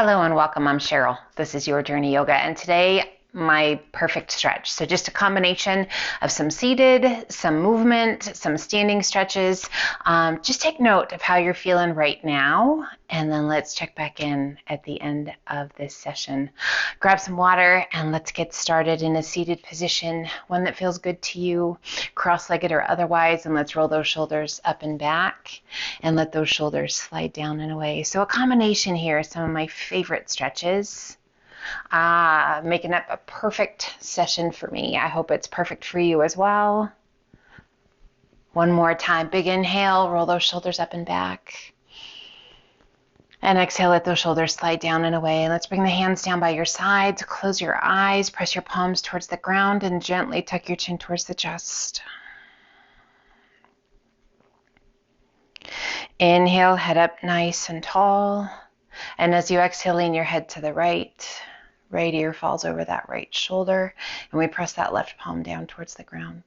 Hello and welcome. I'm Cheryl. This is Your Journey Yoga, and today my perfect stretch. So just a combination of some seated, some movement, some standing stretches. Just take note of how you're feeling right now, and then let's check back in at the end of this session. Grab some water and let's get started in a seated position, one that feels good to you, cross-legged or otherwise, and let's roll those shoulders up and back and let those shoulders slide down and away. So a combination here, some of my favorite stretches. Making up a perfect session for me. I hope it's perfect for you as well. One more time. Big inhale, roll those shoulders up and back. And exhale, let those shoulders slide down and away. And let's bring the hands down by your sides. Close your eyes, press your palms towards the ground, and gently tuck your chin towards the chest. Inhale, head up nice and tall. And as you exhale, lean your head to the right. Right ear falls over that right shoulder, and we press that left palm down towards the ground.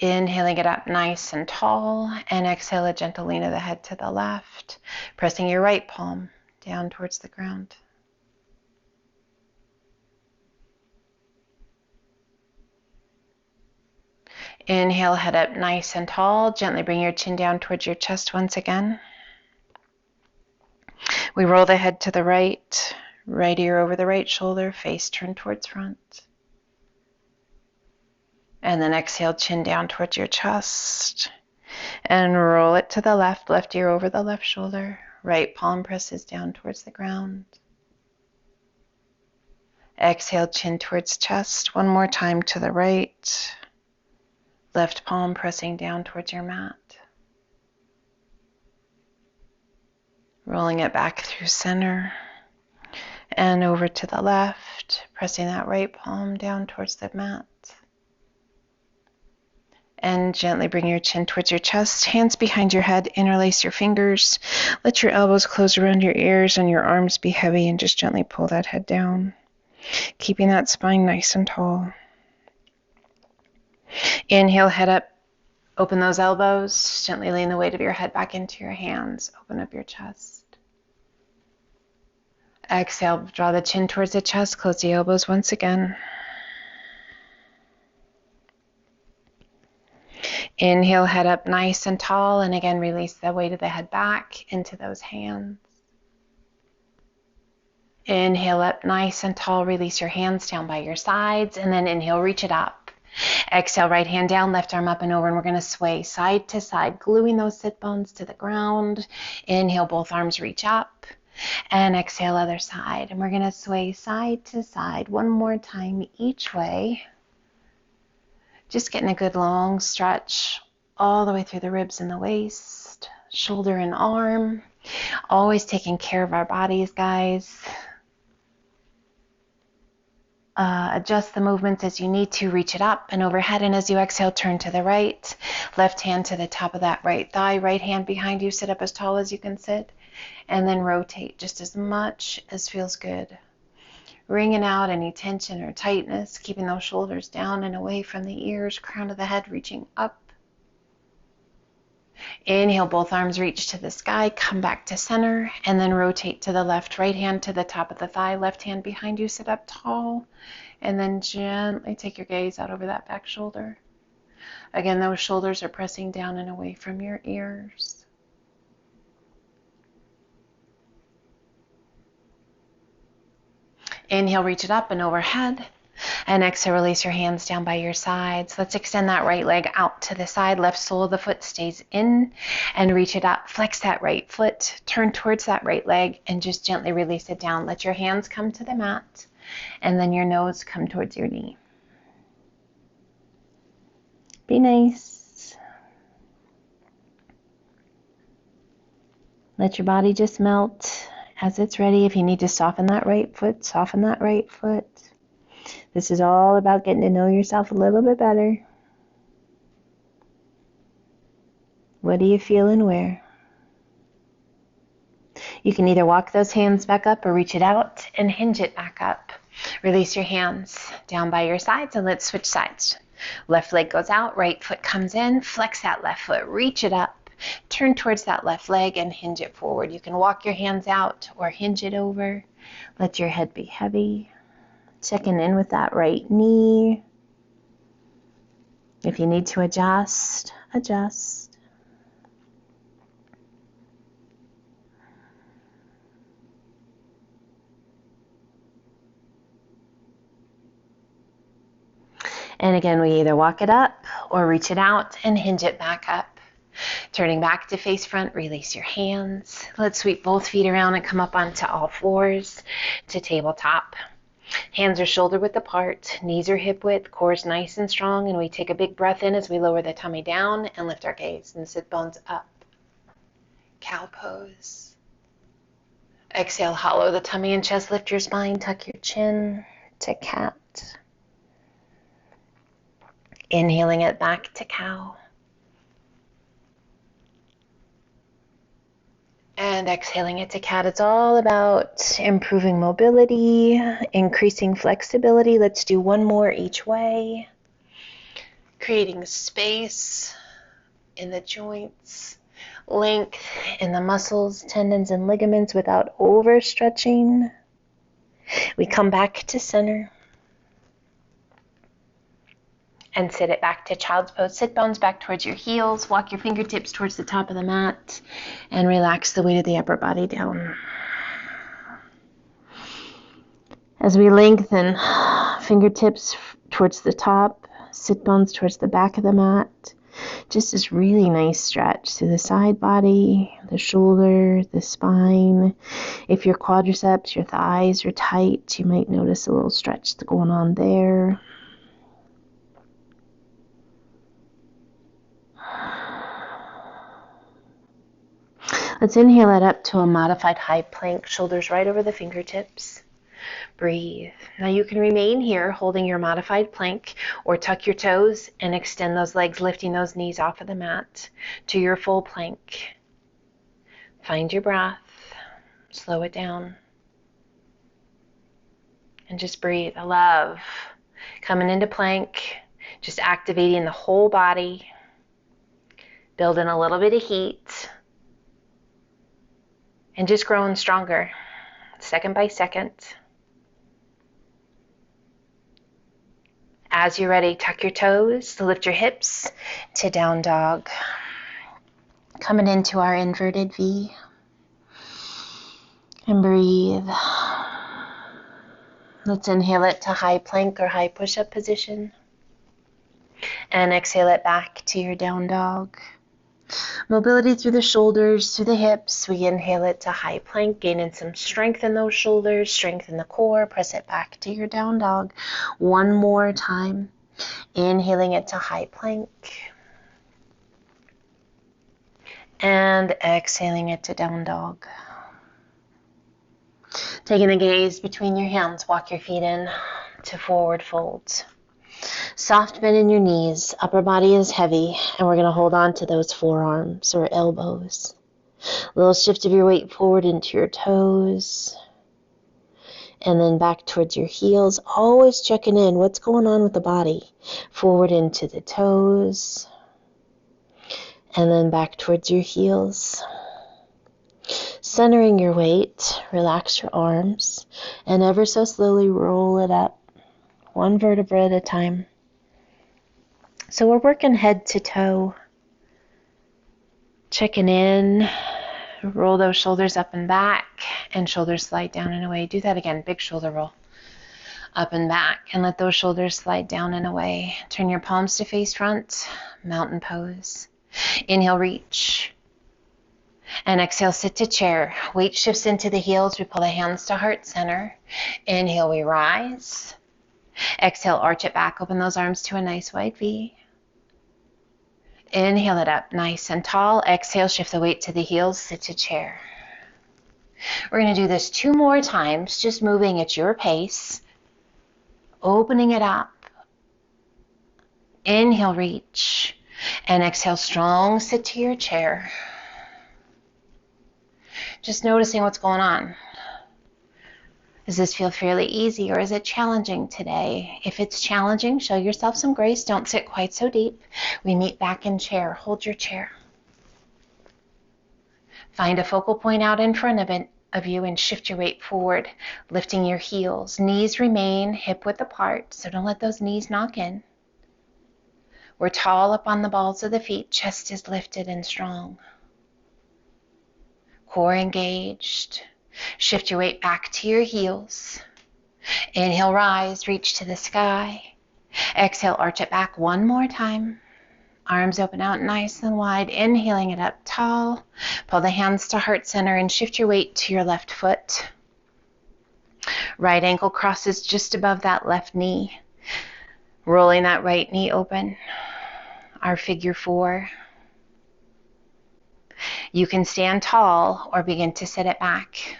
Inhaling it up nice and tall, and exhale a gentle lean of the head to the left, pressing your right palm down towards the ground. Inhale, head up nice and tall. Gently bring your chin down towards your chest once again. We roll the head to the right, right ear over the right shoulder, face turned towards front. And then exhale, chin down towards your chest. And roll it to the left, left ear over the left shoulder. Right palm presses down towards the ground. Exhale, chin towards chest. One more time to the right. Left palm pressing down towards your mat. Rolling it back through center and over to the left, pressing that right palm down towards the mat. And gently bring your chin towards your chest, hands behind your head, interlace your fingers. Let your elbows close around your ears and your arms be heavy, and just gently pull that head down, keeping that spine nice and tall. Inhale, head up. Open those elbows. Gently lean the weight of your head back into your hands. Open up your chest. Exhale, draw the chin towards the chest. Close the elbows once again. Inhale, head up nice and tall. And again, release the weight of the head back into those hands. Inhale up nice and tall. Release your hands down by your sides. And then inhale, reach it up. Exhale, right hand down, left arm up and over, and we're going to sway side to side, gluing those sit bones to the ground. Inhale, both arms reach up, and exhale, other side. And we're going to sway side to side one more time each way. Just getting a good long stretch all the way through the ribs and the waist, shoulder and arm. Always taking care of our bodies, guys. Adjust the movements as you need to. Reach it up and overhead, and as you exhale, turn to the right. Left hand to the top of that right thigh, right hand behind you. Sit up as tall as you can sit, and then rotate just as much as feels good. Wringing out any tension or tightness, keeping those shoulders down and away from the ears, crown of the head reaching up. Inhale, both arms reach to the sky, come back to center, and then rotate to the left. Right hand to the top of the thigh, left hand behind you, sit up tall, and then gently take your gaze out over that back shoulder. Again, those shoulders are pressing down and away from your ears. Inhale, reach it up and overhead. And exhale, release your hands down by your sides. Let's extend that right leg out to the side. Left sole of the foot stays in, and reach it up. Flex that right foot. Turn towards that right leg and just gently release it down. Let your hands come to the mat, and then your nose come towards your knee. Be nice. Let your body just melt as it's ready. If you need to soften that right foot, soften that right foot. This is all about getting to know yourself a little bit better. What do you feel and where? You can either walk those hands back up or reach it out and hinge it back up. Release your hands down by your sides and let's switch sides. Left leg goes out, right foot comes in, flex that left foot, reach it up, Turn towards that left leg and hinge it forward. You can walk your hands out or hinge it over. Let your head be heavy. Checking in with that right knee. If you need to adjust, adjust. And again, we either walk it up or reach it out and hinge it back up. Turning back to face front, release your hands. Let's sweep both feet around and come up onto all fours to tabletop. Hands are shoulder width apart, knees are hip width, core is nice and strong, and we take a big breath in as we lower the tummy down and lift our gaze and sit bones up. Cow pose. Exhale, hollow the tummy and chest, lift your spine, tuck your chin to cat. Inhaling it back to cow. And exhaling it to cat. It's all about improving mobility, increasing flexibility. Let's do one more each way. Creating space in the joints, length in the muscles, tendons, and ligaments without overstretching. We come back to center. And sit it back to child's pose. Sit bones back towards your heels. Walk your fingertips towards the top of the mat. And relax the weight of the upper body down. As we lengthen, fingertips towards the top. Sit bones towards the back of the mat. Just this really nice stretch through the side body, the shoulder, the spine. If your quadriceps, your thighs are tight, you might notice a little stretch going on there. Let's inhale it up to a modified high plank, shoulders right over the fingertips. Breathe. Now you can remain here holding your modified plank or tuck your toes and extend those legs, lifting those knees off of the mat to your full plank. Find your breath. Slow it down. And just breathe. I love coming into plank, just activating the whole body, building a little bit of heat. And just growing stronger, second by second. As you're ready, tuck your toes, lift your hips to down dog. Coming into our inverted V. And breathe. Let's inhale it to high plank or high push-up position. And exhale it back to your down dog. Mobility through the shoulders, through the hips. We inhale it to high plank, gaining some strength in those shoulders, strength in the core. Press it back to your down dog. One more time. Inhaling it to high plank. And exhaling it to down dog. Taking the gaze between your hands, walk your feet in to forward folds. Soft bend in your knees, upper body is heavy, and we're going to hold on to those forearms or elbows. A little shift of your weight forward into your toes, and then back towards your heels, always checking in what's going on with the body. Forward into the toes, and then back towards your heels. Centering your weight, relax your arms, and ever so slowly roll it up, one vertebra at a time. So we're working head to toe, checking in, roll those shoulders up and back, and shoulders slide down and away. Do that again, big shoulder roll, up and back, and let those shoulders slide down and away. Turn your palms to face front, mountain pose. Inhale, reach, and exhale, sit to chair. Weight shifts into the heels, we pull the hands to heart center. Inhale, we rise. Exhale, arch it back, open those arms to a nice wide V. Inhale it up, nice and tall. Exhale, shift the weight to the heels, sit to chair. We're going to do this 2 more times, just moving at your pace, opening it up. Inhale, reach, and exhale, strong, sit to your chair. Just noticing what's going on. Does this feel fairly easy or is it challenging today? If it's challenging, show yourself some grace. Don't sit quite so deep. We meet back in chair. Hold your chair. Find a focal point out in front of you and shift your weight forward, lifting your heels. Knees remain hip width apart, so don't let those knees knock in. We're tall up on the balls of the feet, chest is lifted and strong. Core engaged. Shift your weight back to your heels. Inhale, rise, reach to the sky. Exhale, arch it back one more time. Arms open out nice and wide, inhaling it up tall. Pull the hands to heart center and shift your weight to your left foot. Right ankle crosses just above that left knee. Rolling that right knee open. Our figure 4. You can stand tall or begin to sit it back.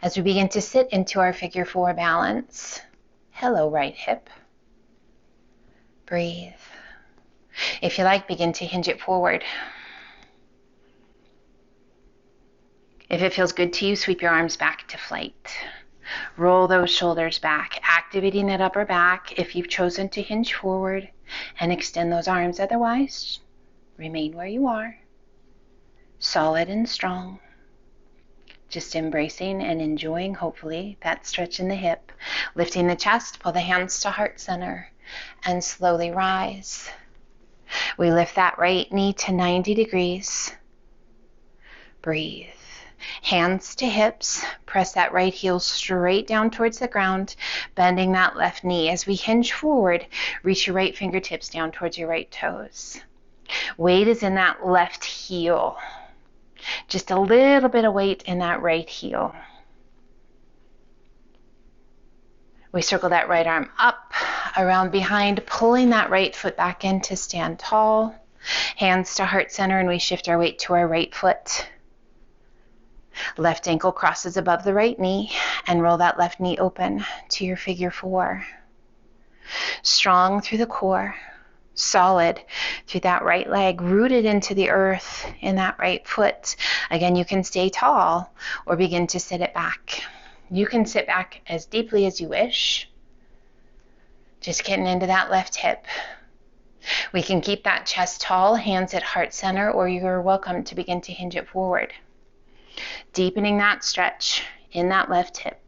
As we begin to sit into our figure 4 balance, hello right hip. Breathe. If you like, begin to hinge it forward. If it feels good to you, sweep your arms back to flight. Roll those shoulders back, activating that upper back if you've chosen to hinge forward, and extend those arms. Otherwise, remain where you are, solid and strong. Just embracing and enjoying, hopefully, that stretch in the hip. Lifting the chest, pull the hands to heart center, and slowly rise. We lift that right knee to 90 degrees. Breathe. Hands to hips. Press that right heel straight down towards the ground, bending that left knee. As we hinge forward, reach your right fingertips down towards your right toes. Weight is in that left heel. Just a little bit of weight in that right heel. We circle that right arm up, around behind, pulling that right foot back in to stand tall. Hands to heart center, and we shift our weight to our right foot. Left ankle crosses above the right knee, and roll that left knee open to your figure 4. Strong through the core, solid through that right leg, rooted into the earth in that right foot. Again, you can stay tall or begin to sit it back. You can sit back as deeply as you wish. Just getting into that left hip. We can keep that chest tall, hands at heart center, or you're welcome to begin to hinge it forward. Deepening that stretch in that left hip.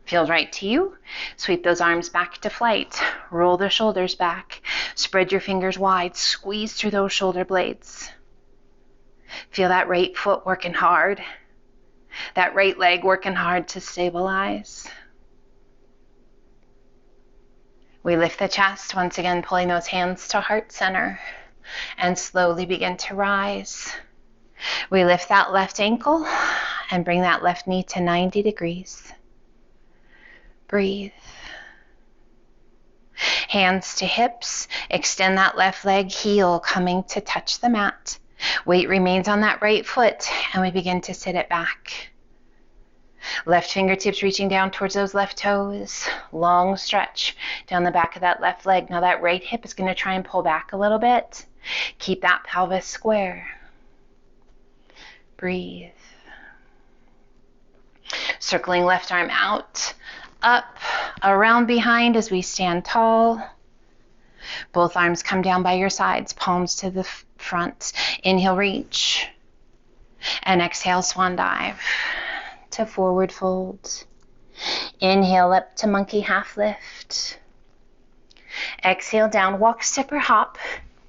Feels right to you? Sweep those arms back to flight. Roll the shoulders back. Spread your fingers wide. Squeeze through those shoulder blades. Feel that right foot working hard. That right leg working hard to stabilize. We lift the chest, once again pulling those hands to heart center, and slowly begin to rise. We lift that left ankle and bring that left knee to 90 degrees. Breathe. Hands to hips, extend that left leg, heel coming to touch the mat. Weight remains on that right foot, and we begin to sit it back. Left fingertips reaching down towards those left toes. Long stretch down the back of that left leg. Now that right hip is going to try and pull back a little bit. Keep that pelvis square. Breathe. Circling left arm out, up, around behind as we stand tall. Both arms come down by your sides, palms to the front. Inhale, reach. And exhale, swan dive to forward fold. Inhale up to monkey half lift. Exhale down, walk, step, or hop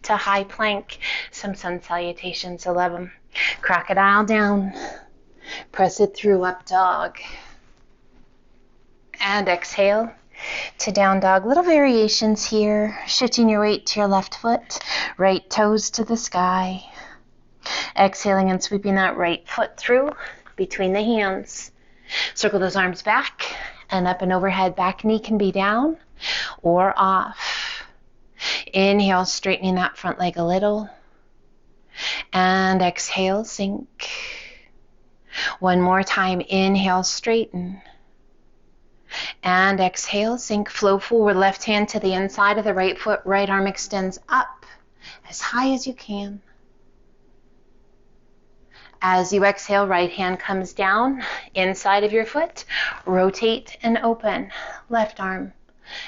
to high plank. Some sun salutations, 11. Crocodile down. Press it through, up dog. And exhale to down dog. Little variations here. Shifting your weight to your left foot. Right toes to the sky. Exhaling and sweeping that right foot through between the hands. Circle those arms back and up and overhead. Back knee can be down or off. Inhale, straightening that front leg a little. And exhale, sink. One more time. Inhale, straighten. And exhale, sink. Flow forward. Left hand to the inside of the right foot. Right arm extends up as high as you can. As you exhale, right hand comes down inside of your foot. Rotate and open. Left arm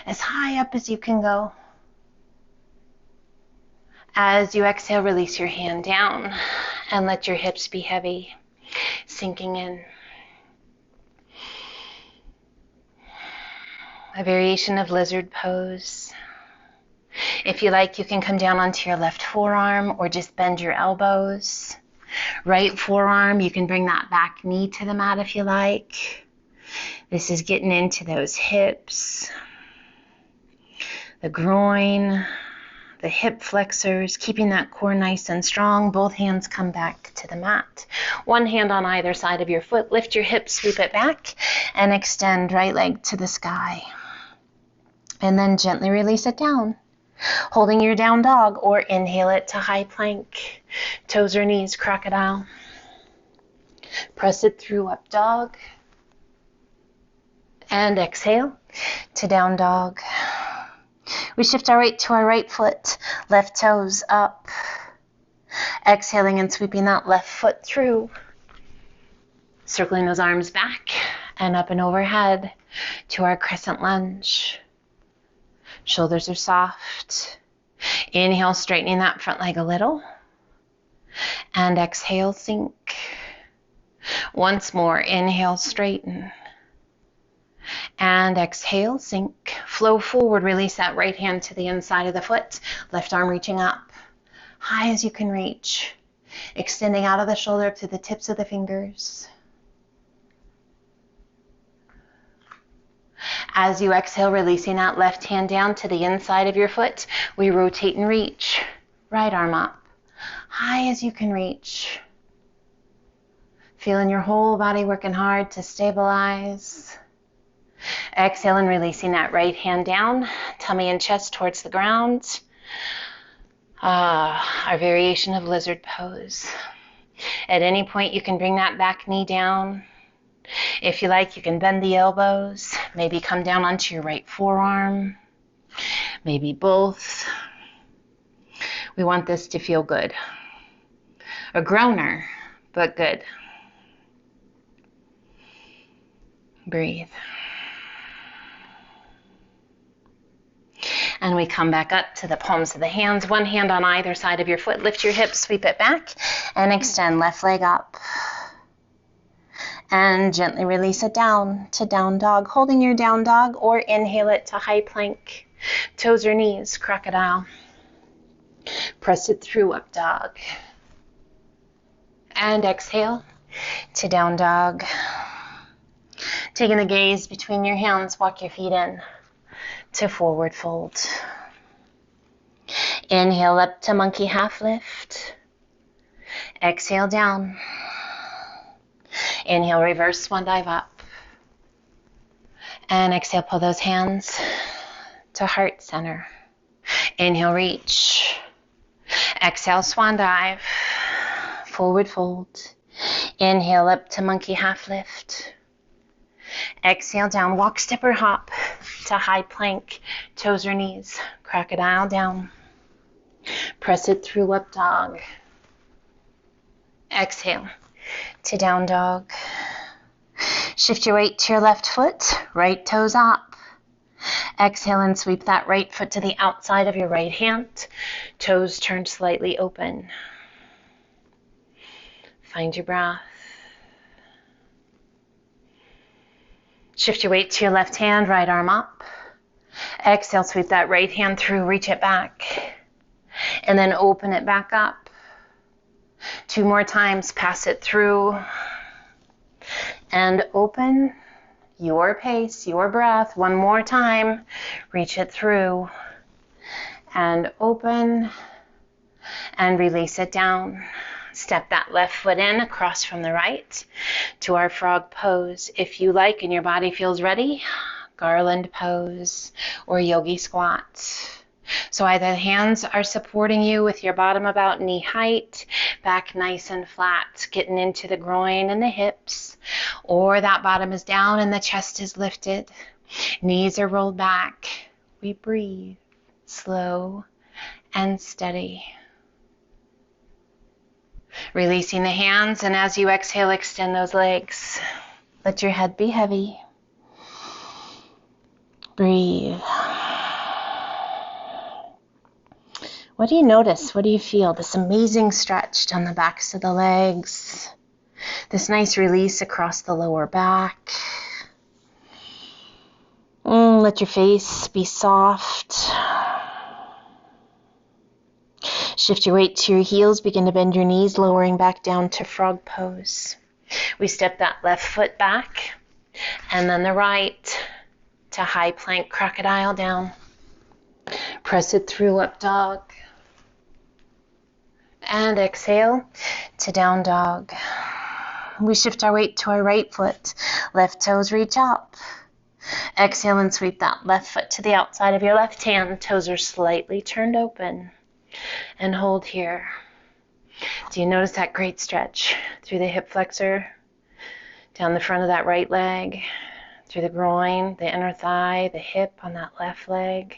as high up as you can go. As you exhale, release your hand down and let your hips be heavy, sinking in. A variation of lizard pose. If you like, you can come down onto your left forearm or just bend your elbows. Right forearm, you can bring that back knee to the mat if you like. This is getting into those hips, the groin, the hip flexors, keeping that core nice and strong. Both hands come back to the mat. One hand on either side of your foot. Lift your hips, sweep it back, and extend right leg to the sky. And then gently release it down, holding your down dog, or inhale it to high plank. Toes or knees, crocodile. Press it through, up dog. And exhale to down dog. We shift our weight to our right foot, left toes up. Exhaling and sweeping that left foot through. Circling those arms back and up and overhead to our crescent lunge. Shoulders are soft. Inhale, straightening that front leg a little. And exhale, sink. Once more, inhale, straighten. And exhale, sink. Flow forward, release that right hand to the inside of the foot. Left arm reaching up, high as you can reach. Extending out of the shoulder up to the tips of the fingers. As you exhale, releasing that left hand down to the inside of your foot, we rotate and reach. Right arm up, high as you can reach. Feeling your whole body working hard to stabilize. Exhale and releasing that right hand down, tummy and chest towards the ground. Our variation of lizard pose. At any point, you can bring that back knee down. If you like, you can bend the elbows, maybe come down onto your right forearm, maybe both. We want this to feel good. A groaner, but good. Breathe. And we come back up to the palms of the hands, one hand on either side of your foot. Lift your hips, sweep it back, and extend left leg up. And gently release it down to down dog, holding your down dog, or inhale it to high plank. Toes or knees, crocodile. Press it through, up dog. And exhale to down dog. Taking the gaze between your hands, walk your feet in to forward fold. Inhale up to monkey half lift. Exhale down. Inhale, reverse swan dive up. And exhale, pull those hands to heart center. Inhale, reach. Exhale, swan dive. Forward fold. Inhale up to monkey half lift. Exhale down, walk, step or hop to high plank, toes or knees, crocodile down. Press it through, up dog. Exhale to down dog. Shift your weight to your left foot, right toes up. Exhale and sweep that right foot to the outside of your right hand. Toes turned slightly open. Find your breath. Shift your weight to your left hand, right arm up. Exhale, sweep that right hand through, reach it back. And then open it back up. 2 more times, pass it through. And open, your pace, your breath. 1 more time, reach it through. And open, and release it down. Step that left foot in across from the right to our frog pose. If you like and your body feels ready, garland pose or yogi squat. So either hands are supporting you with your bottom about knee height, back nice and flat, getting into the groin and the hips, or that bottom is down and the chest is lifted. Knees are rolled back. We breathe slow and steady. Releasing the hands, and as you exhale, extend those legs. Let your head be heavy. Breathe. What do you notice? What do you feel? This amazing stretch down the backs of the legs. This nice release across the lower back. Let your face be soft. Shift your weight to your heels. Begin to bend your knees, lowering back down to frog pose. We step that left foot back, and then the right to high plank crocodile down. Press it through, up dog. And exhale to down dog. We shift our weight to our right foot. Left toes reach up. Exhale and sweep that left foot to the outside of your left hand. Toes are slightly turned open. And hold here. Do you notice that great stretch through the hip flexor, down the front of that right leg, through the groin, the inner thigh, the hip on that left leg?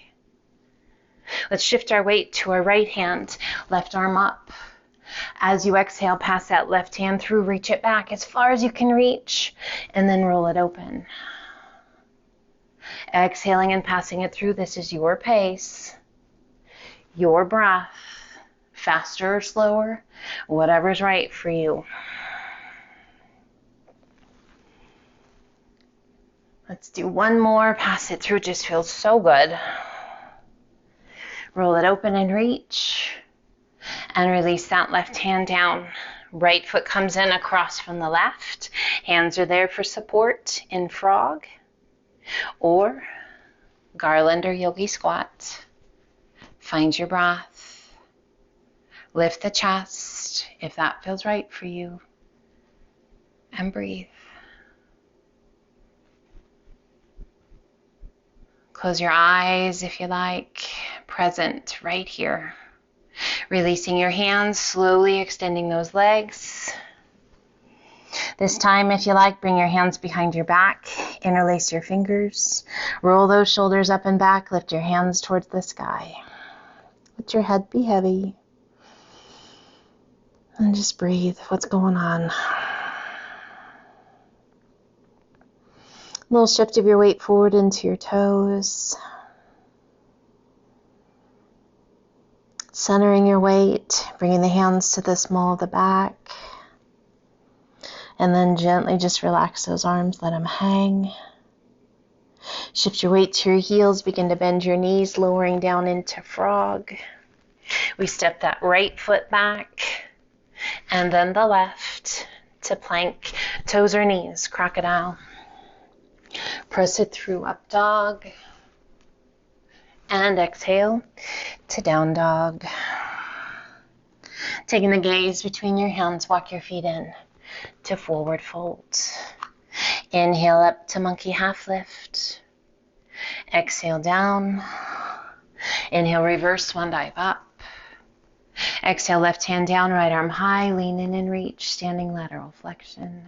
Let's shift our weight to our right hand, left arm up. As you exhale, pass that left hand through, reach it back as far as you can reach, and then roll it open. Exhaling and passing it through. This is your pace, your breath, faster or slower, whatever's right for you. Let's do one more. Pass it through. Just feels so good. Roll it open and reach. And release that left hand down. Right foot comes in across from the left. Hands are there for support in frog or garland or yogi squat. Find your breath. Lift the chest if that feels right for you. And breathe. Close your eyes if you like. Present right here. Releasing your hands, slowly extending those legs. This time, if you like, bring your hands behind your back. Interlace your fingers. Roll those shoulders up and back. Lift your hands towards the sky. Let your head be heavy. And just breathe. What's going on? A little shift of your weight forward into your toes. Centering your weight, bringing the hands to the small of the back. And then gently just relax those arms, let them hang. Shift your weight to your heels, begin to bend your knees, lowering down into frog. We step that right foot back, and then the left to plank, toes or knees, crocodile. Press it through, up dog. And exhale to down dog. Taking the gaze between your hands, walk your feet in to forward fold. Inhale up to monkey half lift. Exhale down. Inhale, reverse swan dive up. Exhale, left hand down, right arm high, lean in and reach, standing lateral flexion.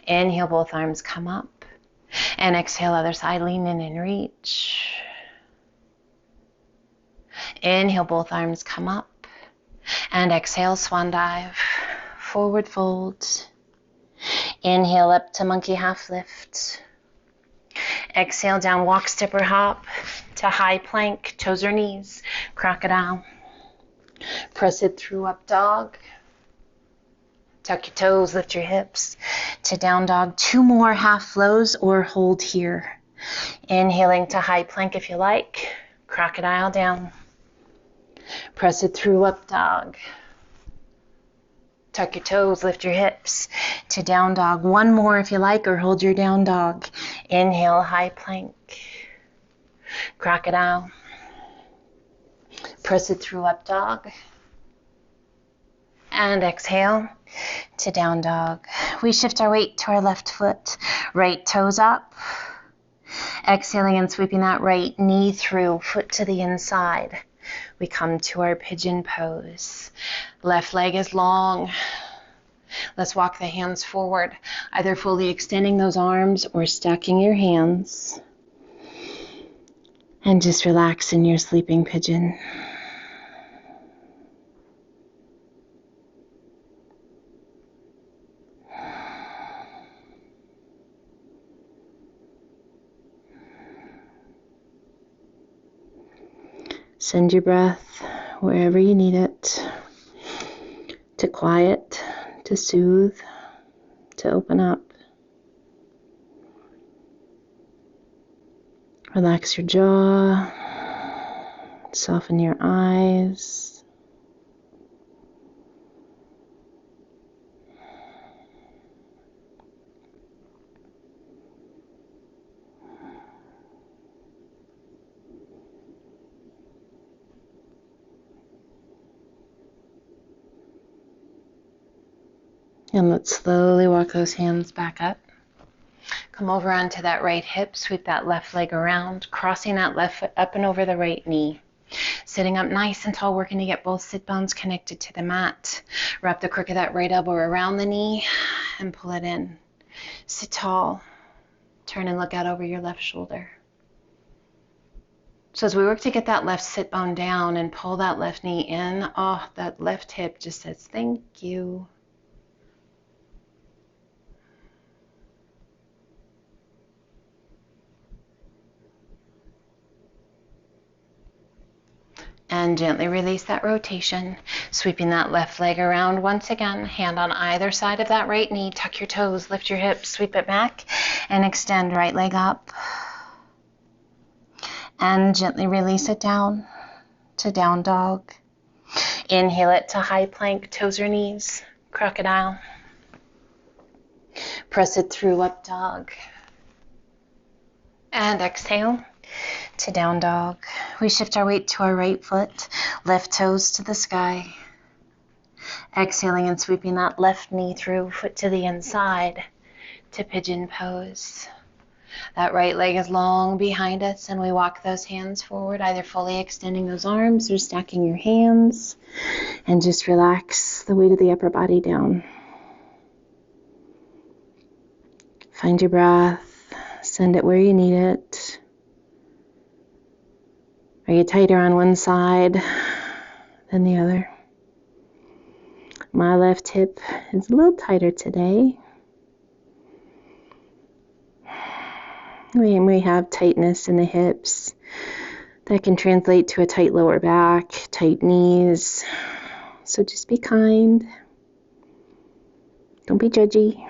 Inhale, both arms come up. And exhale, other side, lean in and reach. Inhale, both arms come up. And exhale, swan dive, forward fold. Inhale up to monkey half lift. Exhale, down walk, step or hop to high plank, toes or knees, crocodile. Press it through, up dog. Tuck your toes, lift your hips to down dog. 2 more half flows or hold here. Inhaling to high plank if you like. Crocodile down. Press it through, up dog. Tuck your toes, lift your hips to down dog. 1 more if you like, or hold your down dog. Inhale, high plank. Crocodile. Press it through, up dog. And exhale to down dog. We shift our weight to our left foot. Right toes up. Exhaling and sweeping that right knee through, foot to the inside. We come to our pigeon pose. Left leg is long. Let's walk the hands forward, either fully extending those arms or stacking your hands. And just relax in your sleeping pigeon. Send your breath wherever you need it, to quiet, to soothe, to open up. Relax your jaw, soften your eyes. And let's slowly walk those hands back up. Come over onto that right hip, sweep that left leg around, crossing that left foot up and over the right knee. Sitting up nice and tall, working to get both sit bones connected to the mat. Wrap the crook of that right elbow around the knee and pull it in. Sit tall. Turn and look out over your left shoulder. So as we work to get that left sit bone down and pull that left knee in, that left hip just says thank you. And gently release that rotation, sweeping that left leg around once again, hand on either side of that right knee, tuck your toes, lift your hips, sweep it back, and extend right leg up. And gently release it down to down dog. Inhale it to high plank, toes or knees, crocodile. Press it through up dog. And exhale to down dog. We shift our weight to our right foot, left toes to the sky. Exhaling and sweeping that left knee through, foot to the inside, to pigeon pose. That right leg is long behind us, and we walk those hands forward, either fully extending those arms or stacking your hands, and just relax the weight of the upper body down. Find your breath, send it where you need it. Are you tighter on one side than the other? My left hip is a little tighter today. We have tightness in the hips. That can translate to a tight lower back, tight knees. So just be kind. Don't be judgy.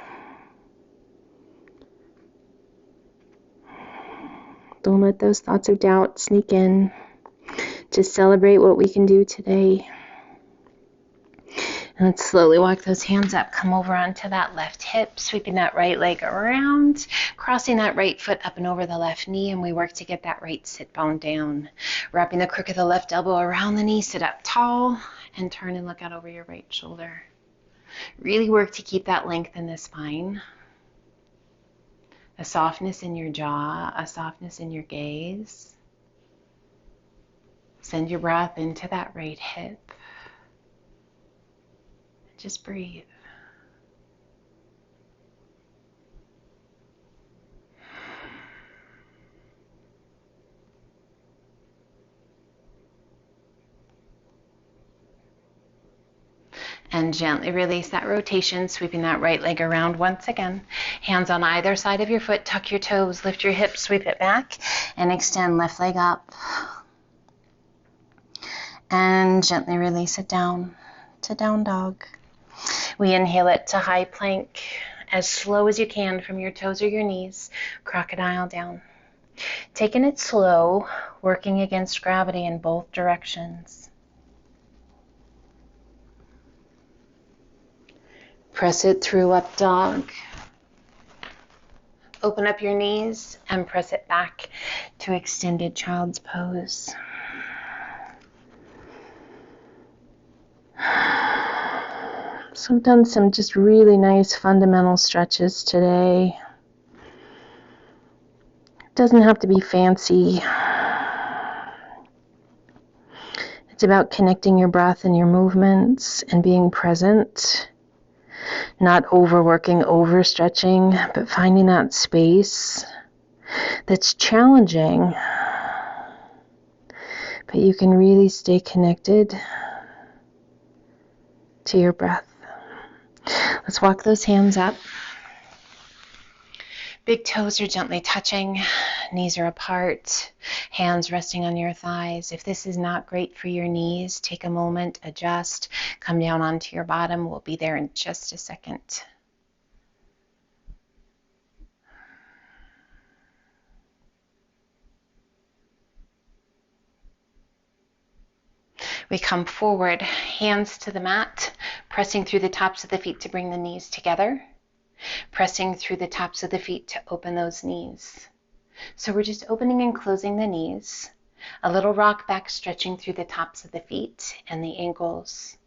Don't let those thoughts of doubt sneak in. Just celebrate what we can do today. And let's slowly walk those hands up. Come over onto that left hip, sweeping that right leg around, crossing that right foot up and over the left knee, and we work to get that right sit bone down. Wrapping the crook of the left elbow around the knee, sit up tall, and turn and look out over your right shoulder. Really work to keep that length in the spine. A softness in your jaw, a softness in your gaze. Send your breath into that right hip. Just breathe. And gently release that rotation, sweeping that right leg around once again. Hands on either side of your foot, tuck your toes, lift your hips, sweep it back, and extend left leg up. And gently release it down to down dog. We inhale it to high plank, as slow as you can from your toes or your knees, crocodile down. Taking it slow, working against gravity in both directions. Press it through up dog. Open up your knees and press it back to extended child's pose. So I've done some just really nice fundamental stretches today. It doesn't have to be fancy. It's about connecting your breath and your movements and being present. Not overworking, overstretching, but finding that space that's challenging. But you can really stay connected to your breath. Let's walk those hands up. Big toes are gently touching, knees are apart, hands resting on your thighs. If this is not great for your knees, take a moment, adjust, come down onto your bottom. We'll be there in just a second. We come forward, hands to the mat, pressing through the tops of the feet to bring the knees together, pressing through the tops of the feet to open those knees. So we're just opening and closing the knees, a little rock back stretching through the tops of the feet and the ankles.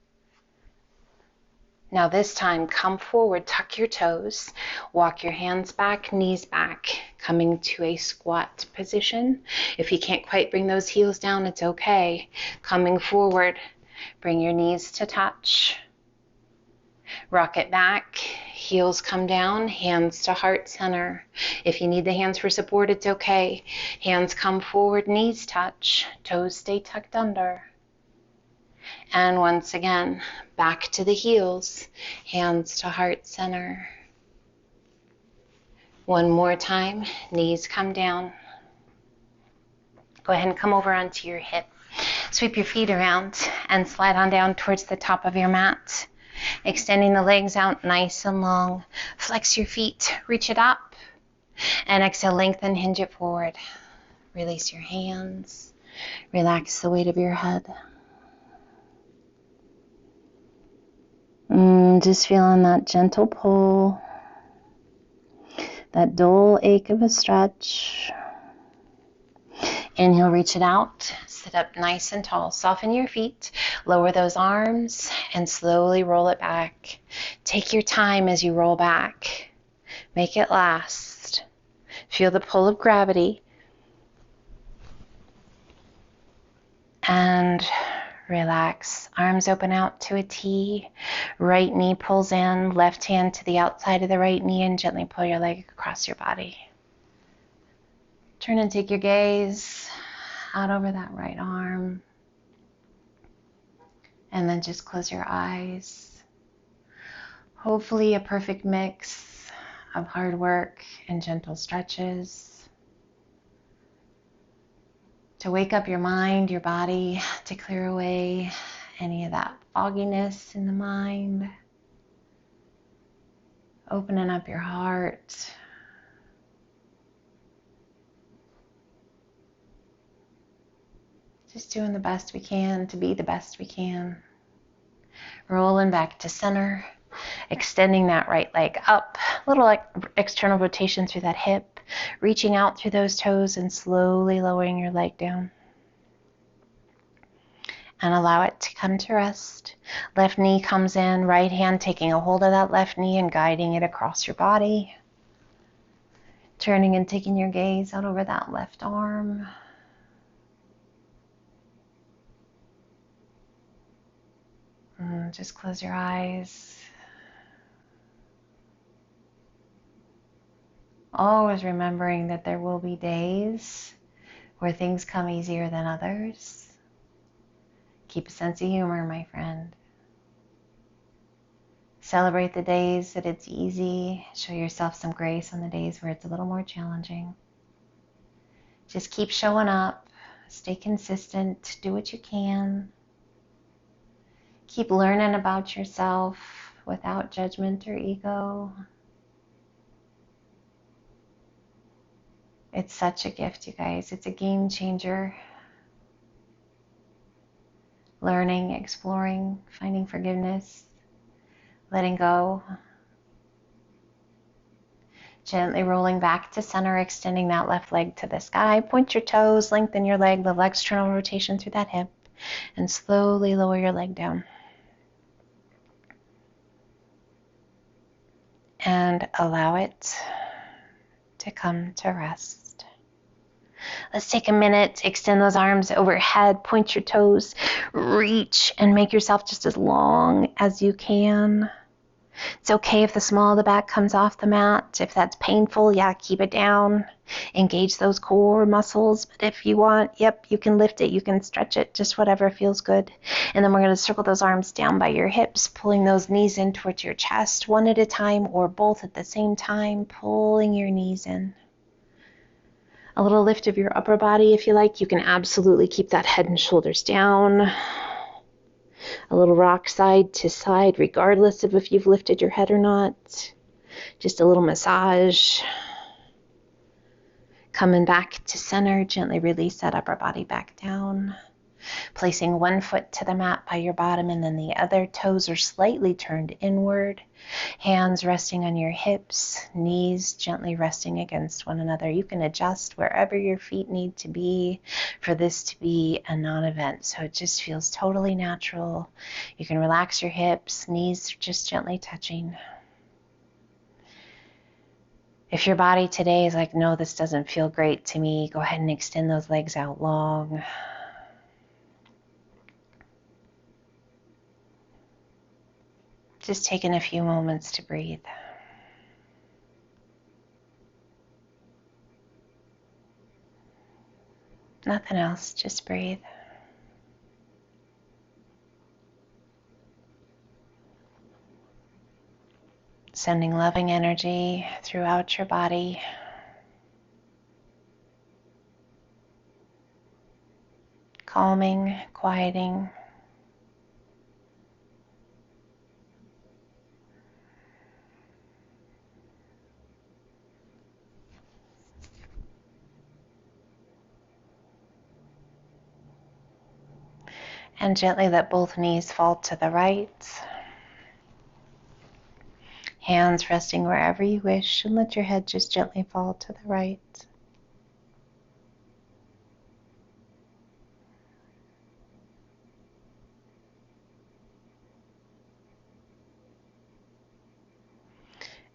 Now this time, come forward, tuck your toes, walk your hands back, knees back, coming to a squat position. If you can't quite bring those heels down, it's okay. Coming forward, bring your knees to touch. Rock it back, heels come down, hands to heart center. If you need the hands for support, it's okay. Hands come forward, knees touch, toes stay tucked under. And once again, back to the heels, hands to heart center. One more time, knees come down. Go ahead and come over onto your hip. Sweep your feet around and slide on down towards the top of your mat. Extending the legs out nice and long. Flex your feet, reach it up. And exhale, lengthen, hinge it forward. Release your hands. Relax the weight of your head. Just feeling that gentle pull, that dull ache of a stretch. Inhale, reach it out, sit up nice and tall. Soften your feet, lower those arms, and slowly roll it back. Take your time as you roll back. Make it last. Feel the pull of gravity. And relax. Arms open out to a T. Right knee pulls in, left hand to the outside of the right knee, and gently pull your leg across your body. Turn and take your gaze out over that right arm. And then just close your eyes. Hopefully a perfect mix of hard work and gentle stretches to wake up your mind, your body, to clear away any of that fogginess in the mind. Opening up your heart. Just doing the best we can to be the best we can. Rolling back to center, extending that right leg up, a little like external rotation through that hip, reaching out through those toes and slowly lowering your leg down. And allow it to come to rest. Left knee comes in, right hand taking a hold of that left knee and guiding it across your body. Turning and taking your gaze out over that left arm. Just close your eyes. Always remembering that there will be days where things come easier than others. Keep a sense of humor, my friend. Celebrate the days that it's easy. Show yourself some grace on the days where it's a little more challenging. Just keep showing up. Stay consistent. Do what you can. Keep learning about yourself without judgment or ego. It's such a gift, you guys. It's a game changer. Learning, exploring, finding forgiveness, letting go. Gently rolling back to center, extending that left leg to the sky. Point your toes, lengthen your leg, the external rotation through that hip, and slowly lower your leg down. And allow it to come to rest. Let's take a minute, extend those arms overhead, point your toes, reach, and make yourself just as long as you can. It's okay if the small of the back comes off the mat. If that's painful, yeah, keep it down. Engage those core muscles. But if you want, yep, you can lift it, you can stretch it, just whatever feels good. And then we're going to circle those arms down by your hips, pulling those knees in towards your chest, one at a time or both at the same time, pulling your knees in. A little lift of your upper body if you like. You can absolutely keep that head and shoulders down. A little rock side to side, regardless of if you've lifted your head or not. Just a little massage. Coming back to center, gently release that upper body back down. Placing one foot to the mat by your bottom and then the other. Toes are slightly turned inward. Hands resting on your hips, knees gently resting against one another. You can adjust wherever your feet need to be for this to be a non-event. So it just feels totally natural. You can relax your hips, knees just gently touching. If your body today is like, no, this doesn't feel great to me, go ahead and extend those legs out long. Just taking a few moments to breathe. Nothing else, just breathe. Sending loving energy throughout your body. Calming, quieting. And gently let both knees fall to the right. Hands resting wherever you wish, and let your head just gently fall to the right.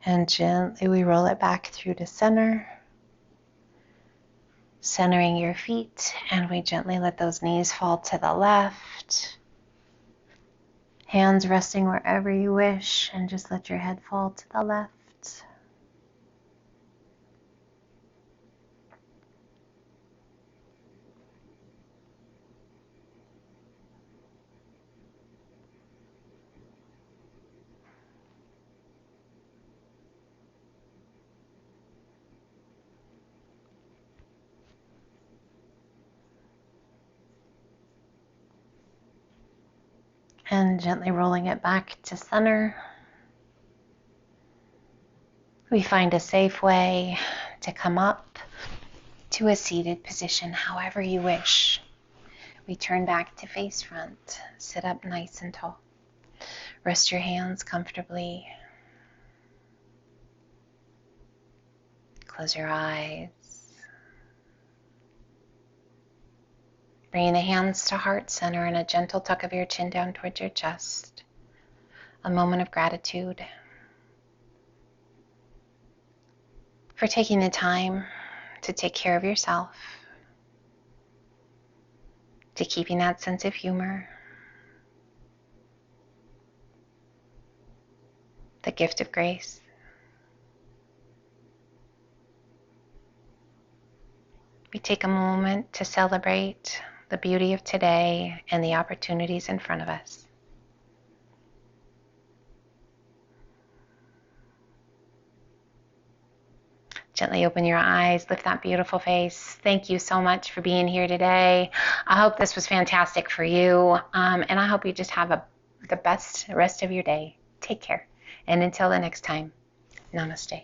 And gently we roll it back through to center. Centering your feet, and we gently let those knees fall to the left. Hands resting wherever you wish, and just let your head fall to the left. And gently rolling it back to center. We find a safe way to come up to a seated position, however you wish. We turn back to face front. Sit up nice and tall. Rest your hands comfortably. Close your eyes. Bringing the hands to heart center and a gentle tuck of your chin down towards your chest. A moment of gratitude for taking the time to take care of yourself, to keeping that sense of humor, the gift of grace. We take a moment to celebrate the beauty of today and the opportunities in front of us. Gently open your eyes, lift that beautiful face. Thank you so much for being here today. I hope this was fantastic for you, and I hope you just have the best rest of your day. Take care, and until the next time, namaste.